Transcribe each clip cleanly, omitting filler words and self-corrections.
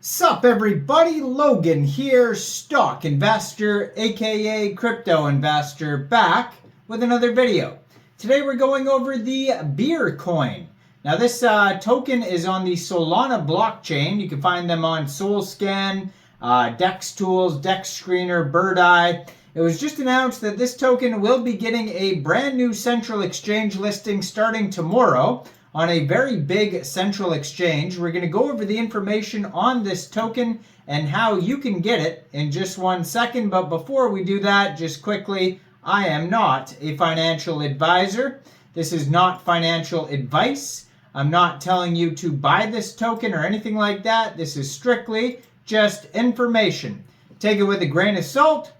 Sup everybody, Logan here, stock investor, aka crypto investor, back with another video. Today we're going over the Beercoin. Now this token is on the Solana blockchain. You can find them on SolScan, Dex Tools, Dex Screener, Bird Eye. It was just announced that this token will be getting a brand new central exchange listing starting tomorrow on a very big central exchange. We're going to go over the information on this token and how you can get it in just 1 second. But before we do that, just quickly, I am not a financial advisor. This is not financial advice. I'm not telling you to buy this token or anything like that. This is strictly just information. Take it with a grain of salt.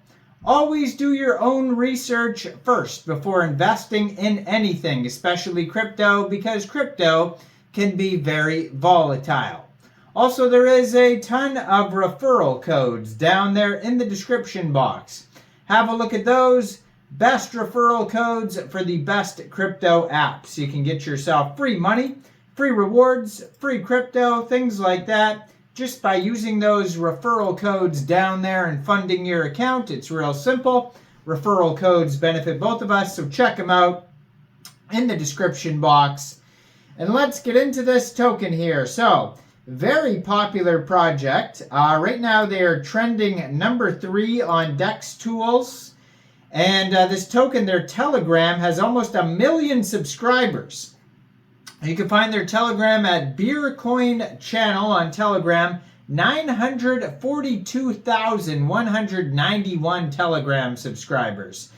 Always do your own research first before investing in anything, especially crypto, because crypto can be very volatile. Also, there is a ton of referral codes down there in the description box. Have a look at those. Best referral codes for the best crypto apps. You can get yourself free money, free rewards, free crypto, things like that, just by using those referral codes down there and funding your account. It's real simple. Referral codes benefit both of us, so check them out in the description box. And let's get into this token here. So, very popular project. Right now they are trending number 3 on Dex Tools. And this token, their Telegram, has almost 1 million subscribers. You can find their Telegram at Beercoin channel on Telegram. 942,191 Telegram subscribers.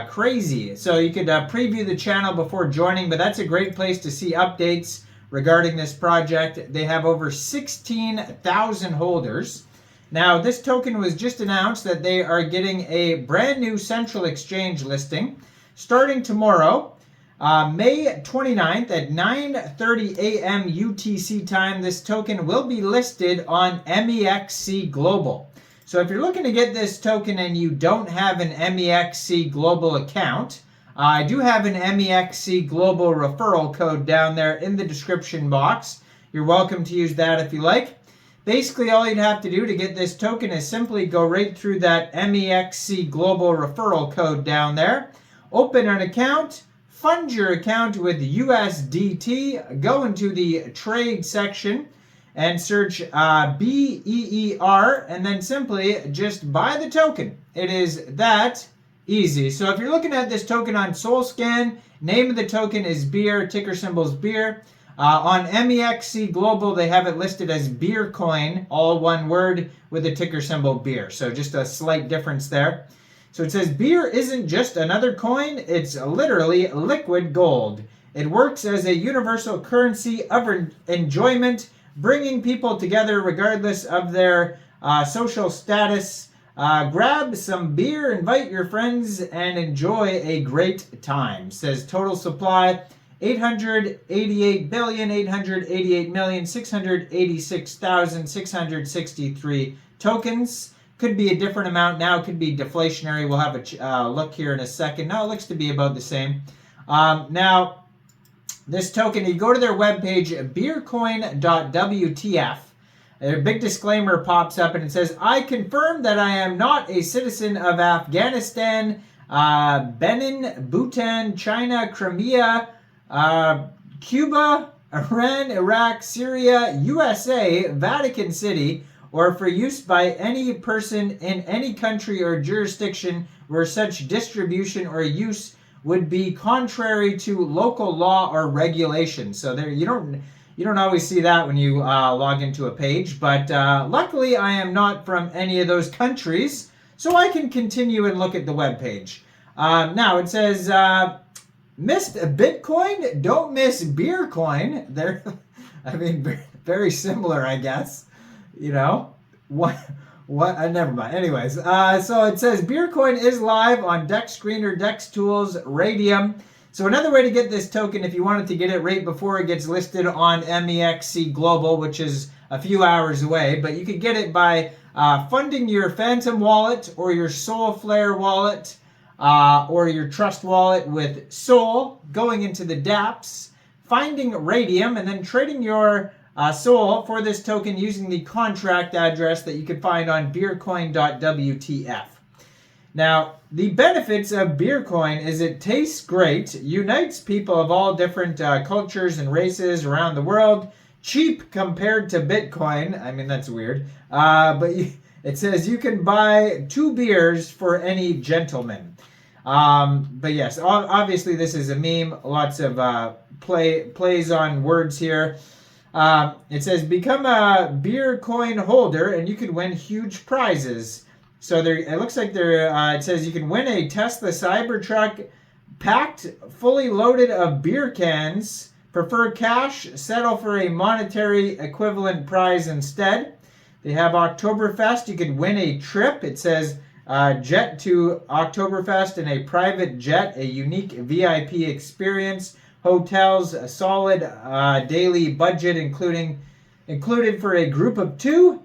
Crazy. So you could preview the channel before joining, but that's a great place to see updates regarding this project. They have over 16,000 holders. Now, this token was just announced that they are getting a brand new central exchange listing starting tomorrow. May 29th at 9:30 a.m. UTC time, this token will be listed on Mexc Global. So if you're looking to get this token and you don't have an Mexc Global account, I do have an Mexc Global referral code down there in the description box. You're welcome to use that if you like. Basically, all you'd have to do to get this token is simply go right through that Mexc Global referral code down there, open an account, fund your account with USDT, go into the trade section and search BEER, and then simply just buy the token. It is that easy. So if you're looking at this token on SolScan, name of the token is Beer, ticker symbol's Beer. On Mexc Global, they have it listed as Beercoin, all one word with the ticker symbol Beer. So just a slight difference there. So it says, beer isn't just another coin, it's literally liquid gold. It works as a universal currency of enjoyment, bringing people together regardless of their social status. Grab some beer, invite your friends, and enjoy a great time. It says total supply, 888,888,686,663 tokens. Could be a different amount now, could be deflationary. We'll have a look here in a second. No, it looks to be about the same. Now, this token, you go to their webpage, beercoin.wtf. A big disclaimer pops up and it says, I confirm that I am not a citizen of Afghanistan, Benin, Bhutan, China, Crimea, Cuba, Iran, Iraq, Syria, USA, Vatican City, or for use by any person in any country or jurisdiction where such distribution or use would be contrary to local law or regulation. So there, you don't always see that when you log into a page, but luckily I am not from any of those countries, so I can continue and look at the webpage. Now it says, missed Bitcoin, don't miss Beercoin. They're, I mean, very similar, I guess. You know, what, never mind. Anyways, so it says Beercoin is live on Dex Screener, Dex Tools, Raydium. So another way to get this token, if you wanted to get it right before it gets listed on Mexc Global, which is a few hours away, but you could get it by funding your Phantom wallet or your Soulflare wallet or your Trust wallet with Sol, going into the dApps, finding Raydium, and then trading your SOL for this token using the contract address that you can find on beercoin.wtf. Now, the benefits of Beercoin is it tastes great, unites people of all different cultures and races around the world, cheap compared to Bitcoin. I mean, that's weird. But it says you can buy 2 beers for any gentleman. But yes, obviously this is a meme. Lots of plays on words here. It says become a Beercoin holder and you can win huge prizes. So it looks like it says you can win a Tesla Cybertruck packed, fully loaded of beer cans. Prefer cash, settle for a monetary equivalent prize instead. They have Oktoberfest. You could win a trip. It says jet to Oktoberfest in a private jet, a unique VIP experience. Hotels, a solid daily budget included for a group of 2.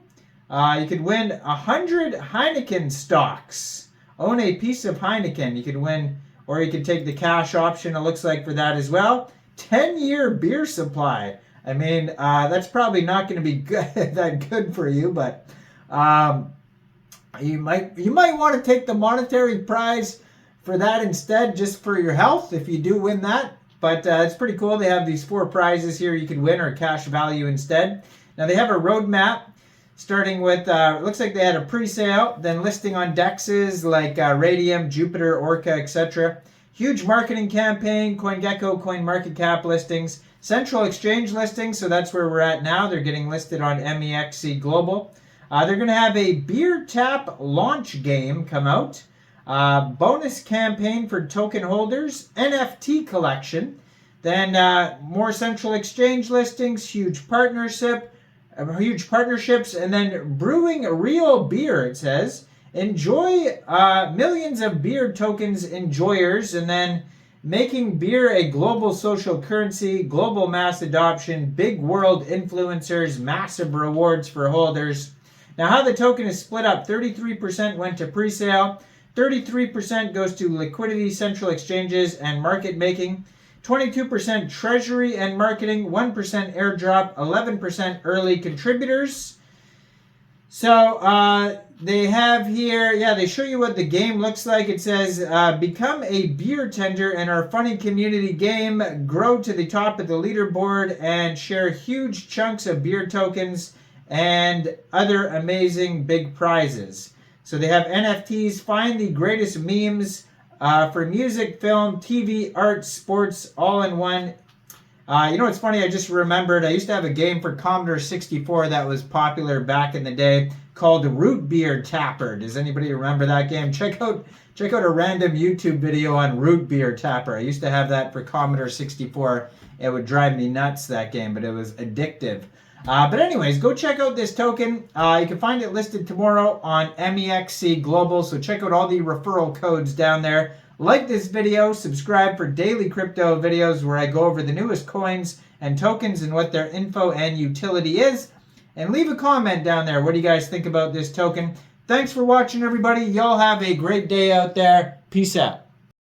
You could win 100 Heineken stocks. Own a piece of Heineken. You could win, or you could take the cash option, it looks like, for that as well. 10-year beer supply. I mean, that's probably not going to be that good for you, but you might want to take the monetary prize for that instead, just for your health, if you do win that. But it's pretty cool. They have these 4 prizes here you could win, or cash value instead. Now, they have a roadmap. Starting with, looks like they had a pre-sale, then listing on dexes like Raydium, Jupiter, Orca, etc. Huge marketing campaign, CoinGecko, CoinMarketCap listings, central exchange listings, so that's where we're at now. They're getting listed on Mexc Global. They're going to have a beer tap launch game come out, bonus campaign for token holders, NFT collection, then more central exchange listings, huge partnerships, and then brewing real beer, it says. Enjoy millions of beer tokens enjoyers, and then making beer a global social currency, global mass adoption, big world influencers, massive rewards for holders. Now, how the token is split up, 33% went to pre-sale, 33% goes to liquidity, central exchanges, and market making, 22% treasury and marketing, 1% airdrop, 11% early contributors. So they have here, they show you what the game looks like. It says, become a beer tender in our funny community game, grow to the top of the leaderboard, and share huge chunks of beer tokens and other amazing big prizes. So they have NFTs, find the greatest memes for music, film, TV, art, sports, all in one. You know what's funny? I just remembered I used to have a game for Commodore 64 that was popular back in the day called Root Beer Tapper. Does anybody remember that game? Check out a random YouTube video on Root Beer Tapper. I used to have that for Commodore 64. It would drive me nuts, that game, but it was addictive. But anyways, go check out this token. You can find it listed tomorrow on Mexc Global, so check out all the referral codes down there. Like this video, subscribe for daily crypto videos where I go over the newest coins and tokens and what their info and utility is. And leave a comment down there. What do you guys think about this token? Thanks for watching, everybody. Y'all have a great day out there. Peace out.